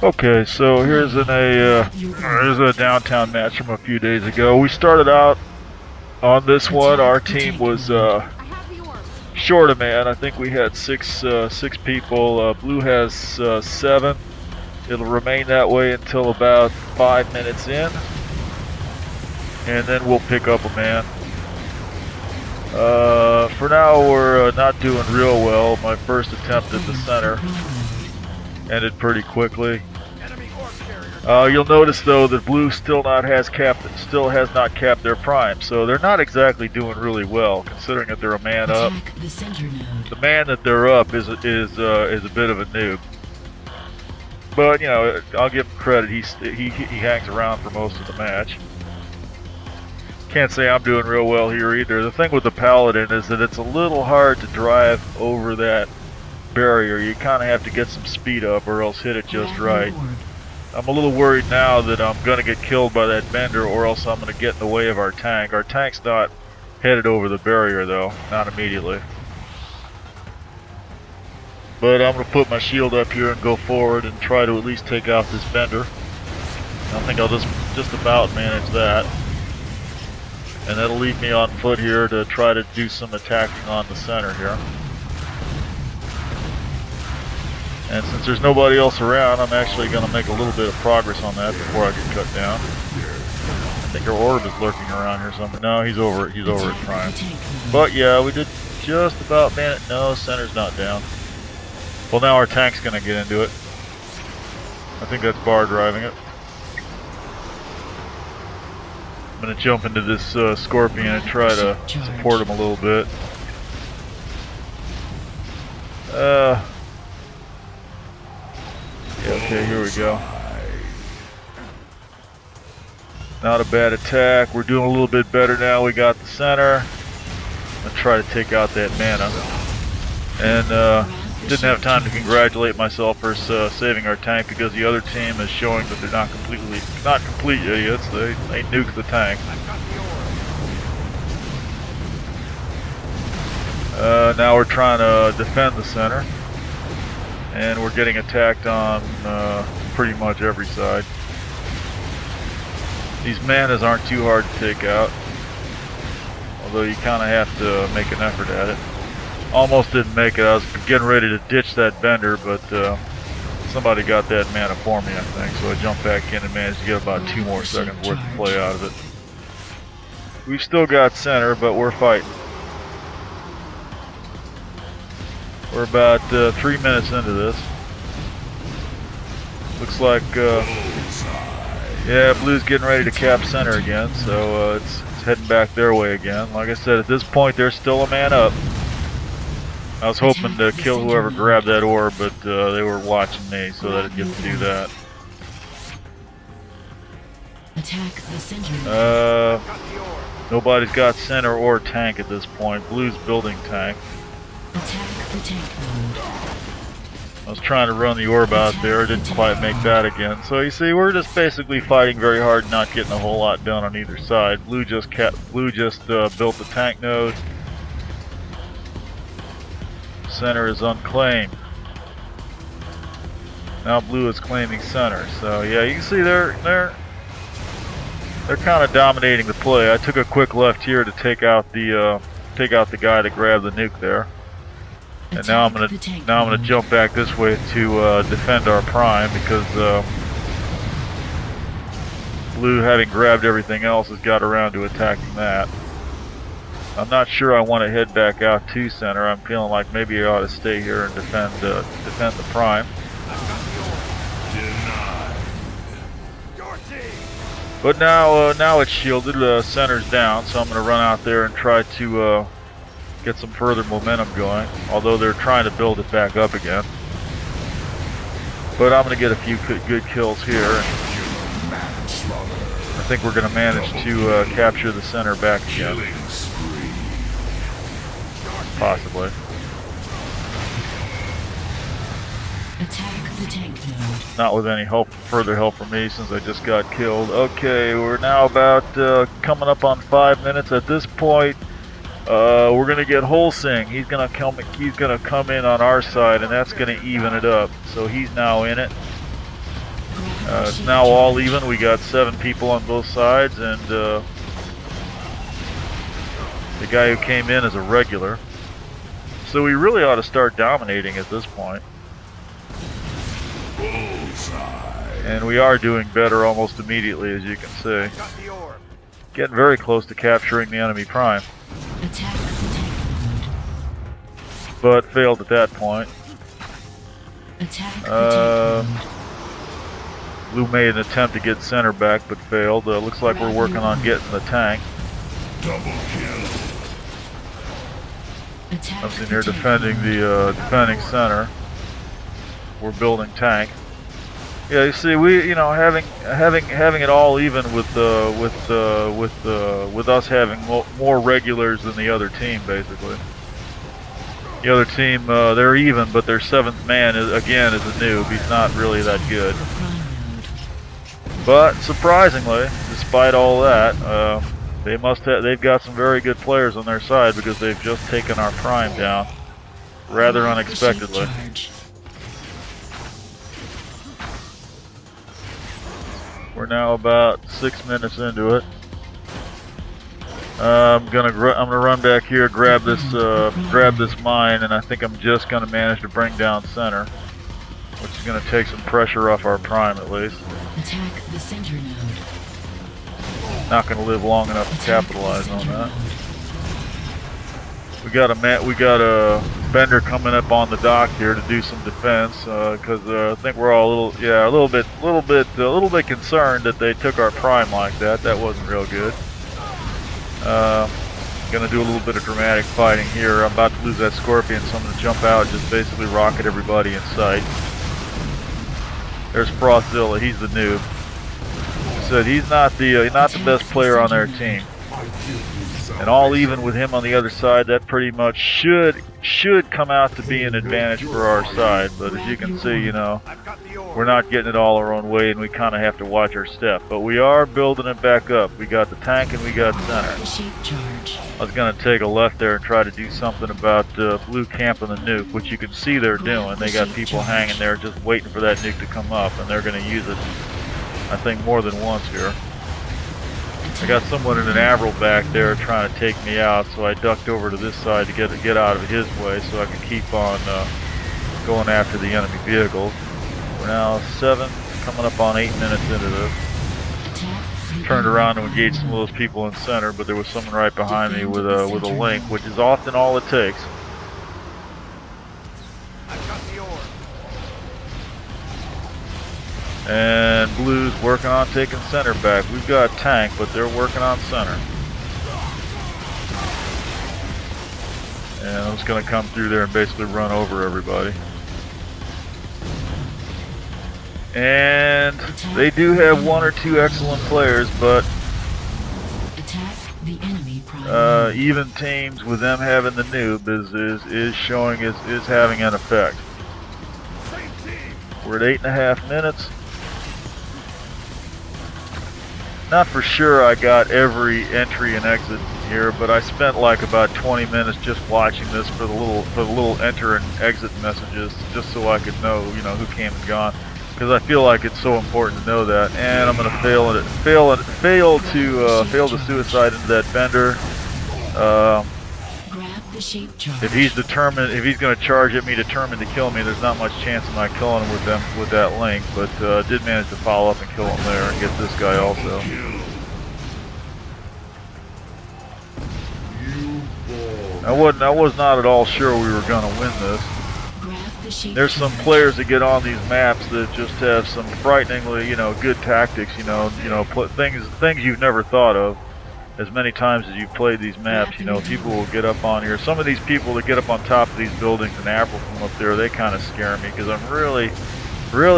Okay, so here's a downtown match from a few days ago. We started out on this one. Our team was short a man. I think we had six people. Blue has 7. It'll remain that way until about 5 minutes in, and then we'll pick up a man. For now, we're not doing real well. My first attempt at the center ended pretty quickly. You'll notice though that blue still has not capped their prime, so they're not exactly doing really well considering that they're a man up. The man that they're up is a bit of a noob, but you know, I'll give him credit. He hangs around for most of the match. Can't say I'm doing real well here either. The thing with the Paladin is that it's a little hard to drive over that barrier. You kind of have to get some speed up or else hit it just right. I'm a little worried now that I'm going to get killed by that bender, or else I'm going to get in the way of our tank. Our tank's not headed over the barrier though, not immediately. But I'm going to put my shield up here and go forward and try to at least take out this bender. I think I'll just about manage that. And that'll leave me on foot here to try to do some attacking on the center here. And since there's nobody else around, I'm actually going to make a little bit of progress on that before I get cut down. I think our orb is lurking around here somewhere. No, he's over at prime. But yeah, we did just about man it. No, center's not down. Well, now our tank's going to get into it. I think that's Bar driving it. I'm going to jump into this Scorpion and try to support him a little bit. Okay, here we go. Not a bad attack. We're doing a little bit better now. We got the center. I'm going to try to take out that mana. And didn't have time to congratulate myself for saving our tank, because the other team is showing that they're not complete idiots. They nuked the tank. Now we're trying to defend the center, and we're getting attacked on pretty much every side. These manas aren't too hard to take out, although you kind of have to make an effort at it. Almost didn't make it. I was getting ready to ditch that bender, but somebody got that mana for me, I think. So I jumped back in and managed to get about 2 more seconds worth of play out of it. We've still got center, but we're fighting. We're about 3 minutes into this. Looks like, yeah, blue's getting ready to cap center again, so it's heading back their way again. Like I said, at this point, they're still a man up. I was hoping to kill whoever grabbed that orb, but they were watching me, so that I'd get to do that. Nobody's got center or tank at this point. Blue's building tank. I was trying to run the orb out there, didn't quite make that again. So you see, we're just basically fighting very hard, not getting a whole lot done on either side. Blue just built the tank node. Center is unclaimed. Now blue is claiming center. So yeah, you can see they're kind of dominating the play. I took a quick left here to take out the guy that grabbed the nuke there. And now I'm gonna jump back this way to defend our prime, because blue, having grabbed everything else, has got around to attacking that. I'm not sure I want to head back out to center. I'm feeling like maybe I ought to stay here and defend the prime. But now it's shielded. Center's down, so I'm going to run out there and try to get some further momentum going. Although they're trying to build it back up again. But I'm going to get a few good kills here. I think we're going to manage to capture the center back again. Possibly. Attack the tank node. Not with any further help from me, since I just got killed. Okay, we're now about coming up on 5 minutes. At this point, we're gonna get Holsing. He's gonna come in on our side, and that's gonna even it up. So he's now in it. It's now all even. We got 7 people on both sides, and the guy who came in is a regular. So we really ought to start dominating at this point. And we are doing better almost immediately, as you can see. Getting very close to capturing the enemy prime. But failed at that point. Blue made an attempt to get center back, but failed. Looks like we're working on getting the tank. I'm sitting here defending the defending center. We're building tank. Yeah, you see, having it all even with us having more regulars than the other team, basically. The other team, they're even, but their 7th man is a noob. He's not really that good. But surprisingly, despite all that, they've got some very good players on their side because they've just taken our prime down rather unexpectedly. We're now about 6 minutes into it. I'm gonna run back here, grab this mine, and I think I'm just gonna manage to bring down center, which is gonna take some pressure off our prime at least. Attack the center node. Not gonna live long enough to capitalize on that. We got a bender coming up on the dock here to do some defense because I think we're all a little bit concerned that they took our prime like that. That wasn't real good. Gonna do a little bit of dramatic fighting here. I'm about to lose that scorpion, so I'm gonna jump out and just basically rocket everybody in sight. There's Frostzilla. He's the noob. Said he's not the best player on their team. And all even with him on the other side, that pretty much should come out to be an advantage for our side. But as you can see, we're not getting it all our own way, and we kind of have to watch our step. But we are building it back up. We got the tank and we got center. I was going to take a left there and try to do something about blue camping the nuke, which you can see they're doing. They got people hanging there just waiting for that nuke to come up, and they're going to use it, I think, more than once here. I got someone in an Avril back there trying to take me out, so I ducked over to this side to get out of his way so I could keep on going after the enemy vehicles. We're now 7, coming up on 8 minutes into this. Turned around to engage some of those people in center, but there was someone right behind me with a link, which is often all it takes. And blue's working on taking center back. We've got tank, but they're working on center. And I'm just going to come through there and basically run over everybody. And they do have 1 or 2 excellent players, but even teams with them having the noob is having an effect. We're at 8.5 minutes. Not for sure I got every entry and exit here, but I spent like about 20 minutes just watching this for the little enter and exit messages, just so I could know, who came and gone, because I feel like it's so important to know that. And I'm gonna fail to suicide into that bender. If he's going to charge at me, determined to kill me, there's not much chance of my killing him with that link. But did manage to follow up and kill him there and get this guy also. I was not at all sure we were going to win this. There's some players that get on these maps that just have some frighteningly, good tactics. Things you've never thought of. As many times as you've played these maps, people will get up on here. Some of these people that get up on top of these buildings in April from up there, they kind of scare me because I'm really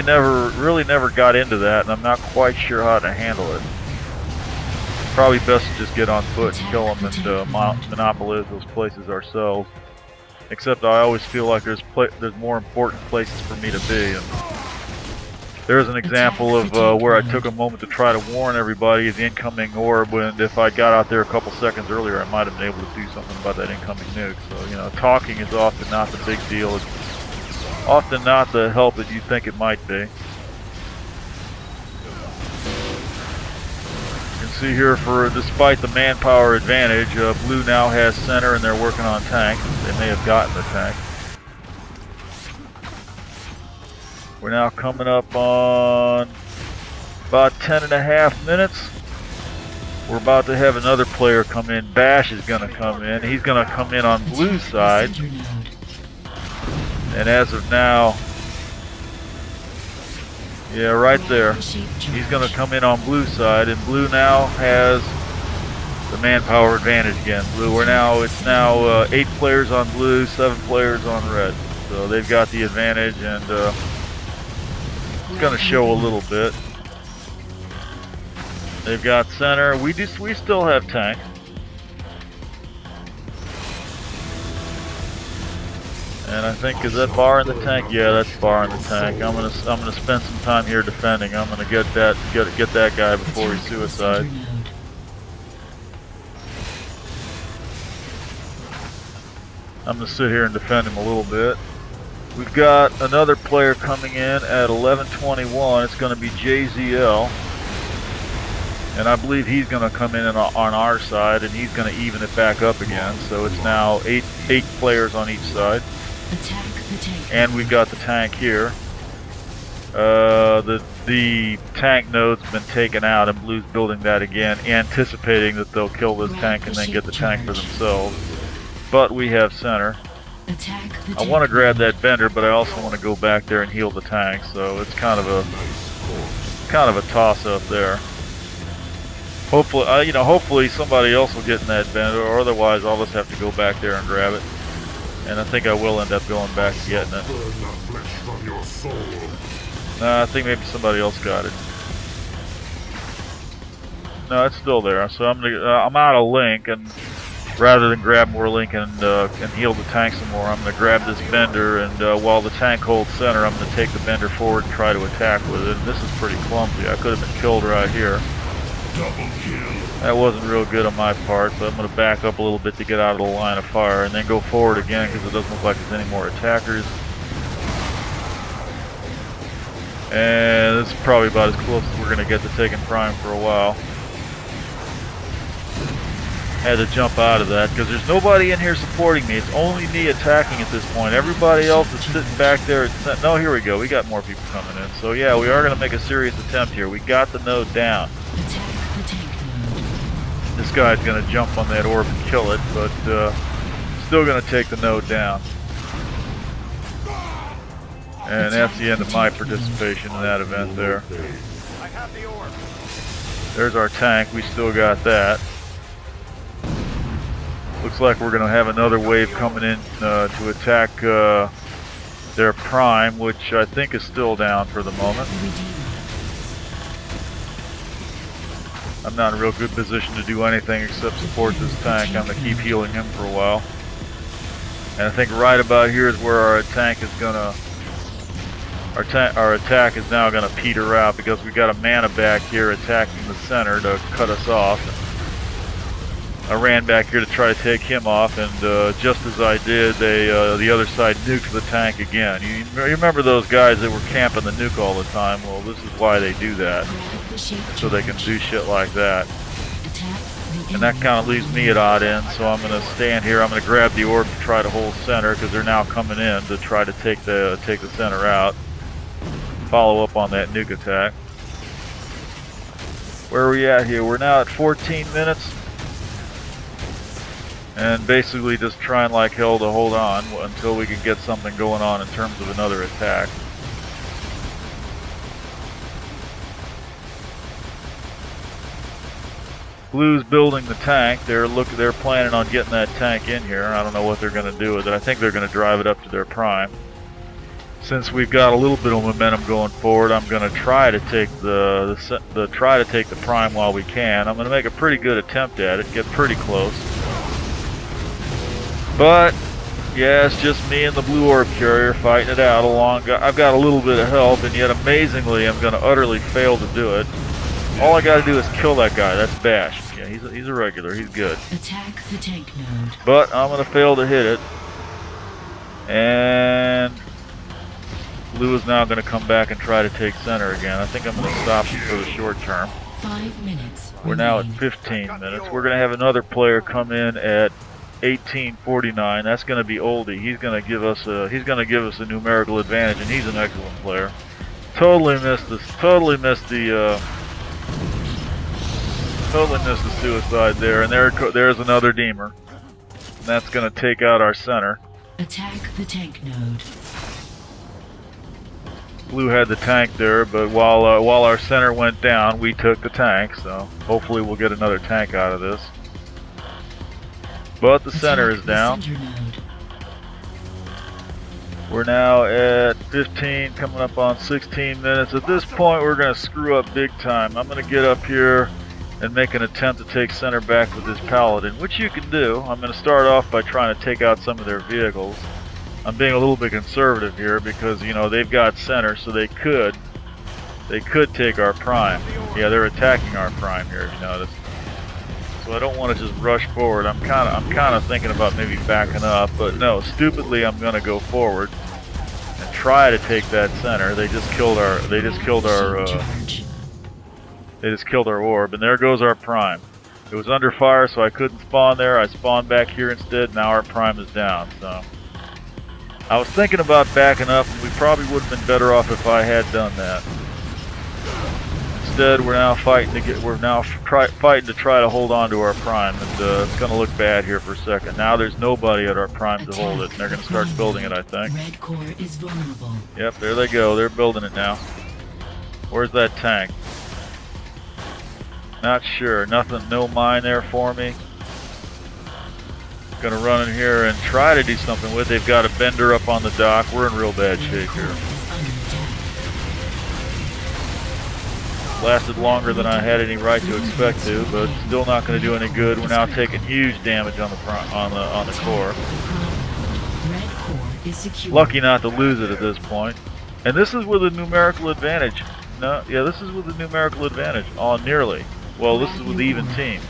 never got into that, and I'm not quite sure how to handle it. Probably best to just get on foot and kill them and monopolize those places ourselves. Except I always feel like there's more important places for me to be. And there's an example of where I took a moment to try to warn everybody of the incoming orb, and if I got out there a couple seconds earlier, I might have been able to do something about that incoming nuke. So, talking is often not the big deal. It's often not the help that you think it might be. See here, despite the manpower advantage, blue now has center and they're working on tank. They may have gotten the tank. We're now coming up on about 10.5 minutes. We're about to have another player come in. Bash is going to come in. He's going to come in on blue's side. And as of now, yeah, right there. He's going to come in on blue side, and blue now has the manpower advantage again. It's now 8 players on blue, 7 players on red. So they've got the advantage, and it's going to show a little bit. They've got center. We still have tank. And I think, is that bar in the tank? Yeah, that's bar in the tank. I'm gonna spend some time here defending. I'm gonna get that guy before he suicides. I'm gonna sit here and defend him a little bit. We've got another player coming in at 11:21. It's gonna be JZL. And I believe he's going to come in on our side, and he's going to even it back up again. So it's now 8 players on each side. Attack the tank. And we've got the tank here. The tank node's been taken out, and blue's building that again, anticipating that they'll kill this tank and then get the tank for themselves. But we have center. Attack the I want to grab that vendor, but I also want to go back there and heal the tank. So it's kind of a toss-up there. Hopefully, hopefully somebody else will get in that vendor, or otherwise I'll just have to go back there and grab it. And I think I will end up going back and getting it. I think maybe somebody else got it. No, it's still there. So I'm out of link, and rather than grab more link and heal the tank some more, I'm gonna grab this vendor, and while the tank holds center, I'm gonna take the vendor forward and try to attack with it. And this is pretty clumsy. I could have been killed right here. That wasn't real good on my part, but I'm going to back up a little bit to get out of the line of fire, and then go forward again because it doesn't look like there's any more attackers. And this is probably about as close as we're going to get to taking prime for a while. Had to jump out of that because there's nobody in here supporting me. It's only me attacking at this point. Everybody else is sitting back there. No, here we go. We got more people coming in. So yeah, we are going to make a serious attempt here. We got the node down. This guy's going to jump on that orb and kill it, but still going to take the node down. And that's the end of my participation in that event there. There's our tank. We still got that. Looks like we're going to have another wave coming in to attack their prime, which I think is still down for the moment. I'm not in a real good position to do anything except support this tank. I'm going to keep healing him for a while. And I think right about here is where our tank is going to... Our attack is now going to peter out because we got a mana back here attacking the center to cut us off. I ran back here to try to take him off, and just as I did, the other side nuked the tank again. You remember those guys that were camping the nuke all the time? Well, this is why they do that, so they can do shit like that. And that kind of leaves me at odd ends, so I'm going to stand here. I'm going to grab the orb to try to hold center because they're now coming in to try to take the center out. Follow up on that nuke attack. Where are we at here? We're now at 14 minutes. And basically just trying like hell to hold on until we can get something going on in terms of another attack. Blue's building the tank. They're planning on getting that tank in here. I don't know what they're going to do with it. I think they're going to drive it up to their prime. Since we've got a little bit of momentum going forward, I'm going to try to take the prime while we can. I'm going to make a pretty good attempt at it, get pretty close. But yeah, it's just me and the blue orb carrier fighting it out along. I've got a little bit of help, and yet amazingly, I'm going to utterly fail to do it. All I got to do is kill that guy. That's Bash. Yeah, he's a regular. He's good. Attack the tank node. But I'm going to fail to hit it. And blue is now going to come back and try to take center again. I think I'm going to stop you for the short term. 5 minutes. We're now at remaining. 15 minutes. We're going to have another player come in at 18:49. That's going to be Oldie. He's going to give us a numerical advantage, and he's an excellent player. Totally missed the suicide there, and there's another Deemer. And that's going to take out our center. Attack the tank node. Blue had the tank there, but while our center went down, we took the tank. So hopefully we'll get another tank out of this. But the center is down. Center node. We're now at 15, coming up on 16 minutes. At this point, we're going to screw up big time. I'm going to get up here and make an attempt to take center back with this Paladin, which you can do. I'm going to start off by trying to take out some of their vehicles. I'm being a little bit conservative here because, you know, they've got center, so they could take our prime. Yeah, they're attacking our prime here, if you notice. So I don't want to just rush forward. I'm kind of thinking about maybe backing up, but no, stupidly I'm going to go forward and try to take that center. They just killed our orb, and there goes our prime. It was under fire, so I couldn't spawn there. I spawned back here instead. Now our prime is down. So I was thinking about backing up, and we probably would have been better off if I had done that. Instead, we're now fighting to try to hold on to our prime, and it's going to look bad here for a second. Now there's nobody at our prime to hold it, and they're going to start building it, I think. Red core is vulnerable. Yep, there they go. They're building it now. Where's that tank? Not sure. Nothing. No mine there for me. Gonna run in here and try to do something with it. They've got a bender up on the dock. We're in real bad shape here. Lasted longer than I had any right to expect to, but still not going to do any good. We're now taking huge damage on the core. Red core is secure. Lucky not to lose it at this point. And this is with a numerical advantage. No, yeah, this is with a numerical advantage. Oh, nearly. Well, this is with the even team.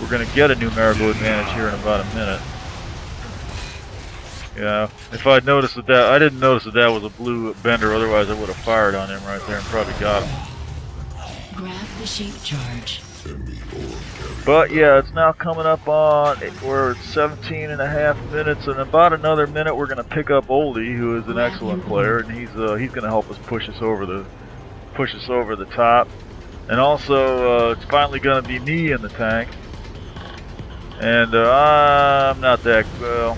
We're going to get a numerical advantage here in about a minute. Yeah, if I'd noticed that, I didn't notice that was a blue bender, otherwise I would have fired on him right there and probably got him. Grab the shape charge. But yeah, it's now coming up on, we're at 17 and a half minutes, and about another minute we're going to pick up Oldie, who is an excellent player, and he's going to help us push us over the top. And also, it's finally going to be me in the tank. And I'm not that, well,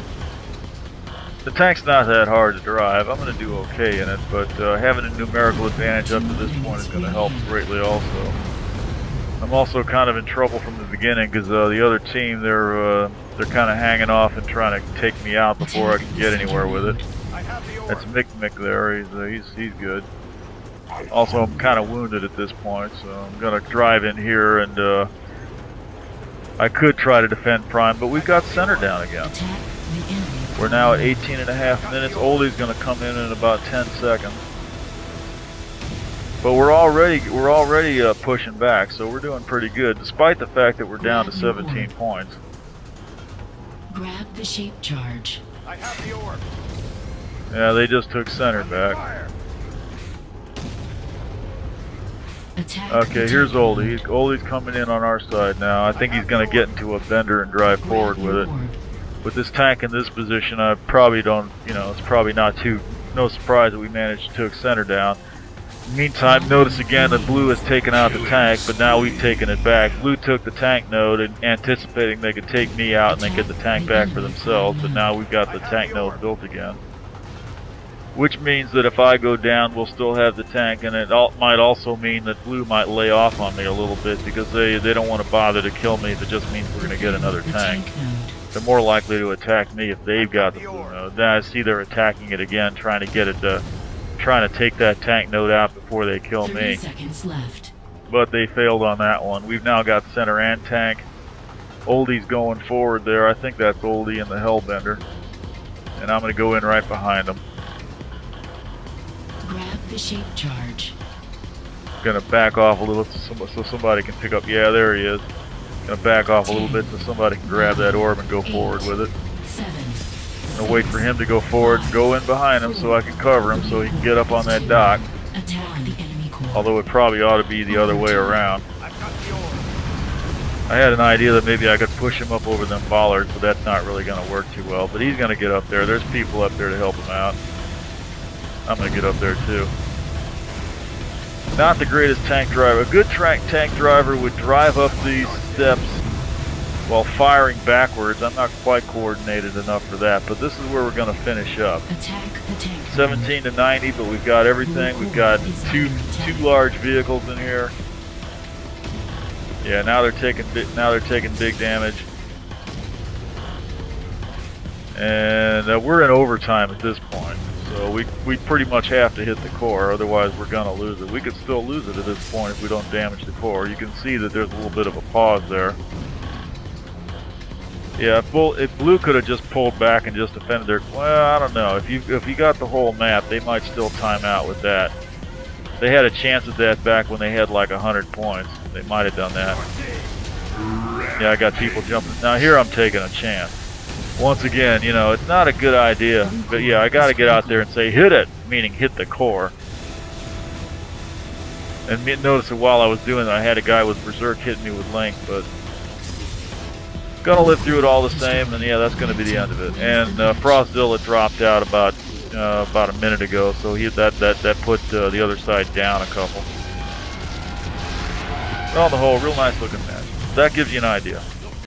the tank's not that hard to drive. I'm going to do okay in it, but having a numerical advantage up to this point is going to help greatly also. I'm also kind of in trouble from the beginning because the other team, they're kind of hanging off and trying to take me out before I can get anywhere with it. That's Mick there. He's good. Also, I'm kind of wounded at this point, so I'm going to drive in here and I could try to defend prime, but we've got center down again. We're now at 18 and a half minutes. Oldie's going to come in about 10 seconds. But we're already pushing back, so we're doing pretty good, despite the fact that we're down to 17 points. Grab the shape charge. I have the orb. Yeah, they just took center back. Okay, here's Oldie. Oldie's coming in on our side now. I think he's going to get into a bender and drive forward with it. With this tank in this position, I probably don't, it's probably no surprise that we managed to take center down. Meantime, notice again that Blue has taken out the tank, but now we've taken it back. Blue took the tank node and anticipating they could take me out and then get the tank back for themselves, but now we've got the tank node built again. Which means that if I go down, we'll still have the tank, and it might also mean that Blue might lay off on me a little bit because they don't want to bother to kill me if it just means we're going to get another tank. They're more likely to attack me if they've got the blue node. Then I see they're attacking it again, trying to take that tank node out before they kill 30 me. seconds left. But they failed on that one. We've now got center and tank. Oldie's going forward there. I think that's Oldie and the Hellbender. And I'm going to go in right behind him. Grab the shape charge. Going to back off a little so somebody can pick up. Yeah, there he is. Going to back off a little bit so somebody can grab that orb and go forward with it. 7. Going to wait for him to go forward and go in behind him so I can cover him so he can get up on that dock. Attack the enemy core. Although it probably ought to be the other way around. I had an idea that maybe I could push him up over them bollards, but that's not really going to work too well. But he's going to get up there. There's people up there to help him out. I'm going to get up there too. Not the greatest tank driver. A good tank driver would drive up these steps while firing backwards. I'm not quite coordinated enough for that, but this is where we're going to finish up. Attack the tank. 17 to 90, but we've got everything. We've got two large vehicles in here. Yeah, now they're taking big damage, and we're in overtime at this point. So we pretty much have to hit the core, otherwise we're gonna lose it. We could still lose it at this point if we don't damage the core. You can see that there's a little bit of a pause there. Yeah, if Blue could have just pulled back and just defended their, well, I don't know. If you got the whole map, they might still time out with that. They had a chance at that back when they had like 100 points. They might have done that. Yeah, I got people jumping. Now here I'm taking a chance. Once again, you know, it's not a good idea. But yeah, I got to get out there and say, hit it, meaning hit the core. And notice that while I was doing that, I had a guy with Berserk hitting me with Link, but gonna live through it all the same, and yeah, that's gonna be the end of it. And Frostzilla dropped out about a minute ago, so that put the other side down a couple. But on the whole, real nice looking match. That gives you an idea.